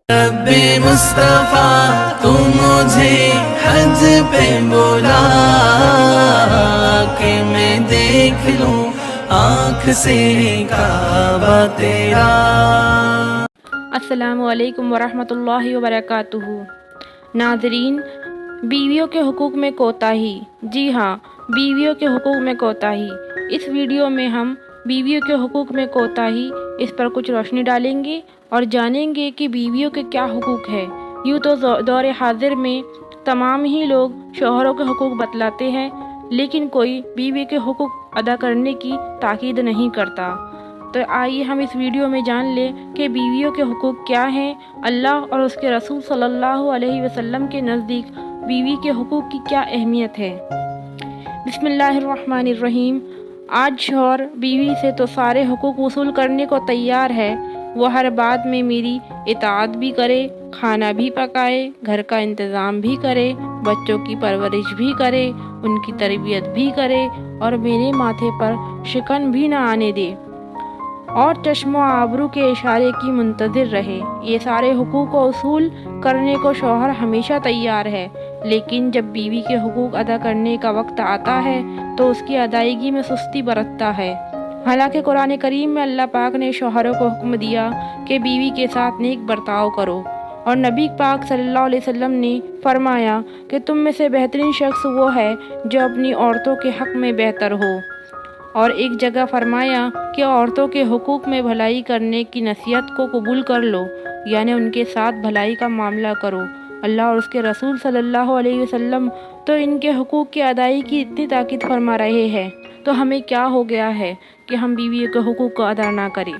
رب مصطفیٰ تو مجھے حج پہ بلا کہ میں دیکھ لوں آنکھ سے کعبہ تیرا۔ السلام علیکم ورحمۃ اللہ وبرکاتہ۔ ناظرین، بیویوں کے حقوق میں کوتاہی، جی ہاں، بیویوں کے حقوق میں کوتاہی۔ اس ویڈیو میں ہم بیویوں کے حقوق میں کوتاہی اس پر کچھ روشنی ڈالیں گے اور جانیں گے کہ بیویوں کے کیا حقوق ہے۔ یوں تو دور حاضر میں تمام ہی لوگ شوہروں کے حقوق بتلاتے ہیں، لیکن کوئی بیوی کے حقوق ادا کرنے کی تاکید نہیں کرتا۔ تو آئیے ہم اس ویڈیو میں جان لیں کہ بیویوں کے حقوق کیا ہیں، اللہ اور اس کے رسول صلی اللہ علیہ وسلم کے نزدیک بیوی کے حقوق کی کیا اہمیت ہے۔ بسم اللہ الرحمن الرحیم۔ آج شوہر بیوی سے تو سارے حقوق وصول کرنے کو تیار ہے، وہ ہر بات میں میری اطاعت بھی کرے، کھانا بھی پکائے، گھر کا انتظام بھی کرے، بچوں کی پرورش بھی کرے، ان کی تربیت بھی کرے اور میرے ماتھے پر شکن بھی نہ آنے دے اور چشم و آبرو کے اشارے کی منتظر رہے۔ یہ سارے حقوق کو وصول کرنے کو شوہر ہمیشہ تیار ہے، لیکن جب بیوی کے حقوق ادا کرنے کا وقت آتا ہے تو اس کی ادائیگی میں سستی برتتا ہے۔ حالانکہ قرآن کریم میں اللہ پاک نے شوہروں کو حکم دیا کہ بیوی کے ساتھ نیک برتاؤ کرو، اور نبی پاک صلی اللہ علیہ وسلم نے فرمایا کہ تم میں سے بہترین شخص وہ ہے جو اپنی عورتوں کے حق میں بہتر ہو، اور ایک جگہ فرمایا کہ عورتوں کے حقوق میں بھلائی کرنے کی نصیحت کو قبول کر لو، یعنی ان کے ساتھ بھلائی کا معاملہ کرو۔ اللہ اور اس کے رسول صلی اللہ علیہ وسلم تو ان کے حقوق کی ادائیگی کی اتنی تاکید فرما رہے ہیں، تو ہمیں کیا ہو گیا ہے کہ ہم بیویوں کے حقوق کو ادا نہ کریں۔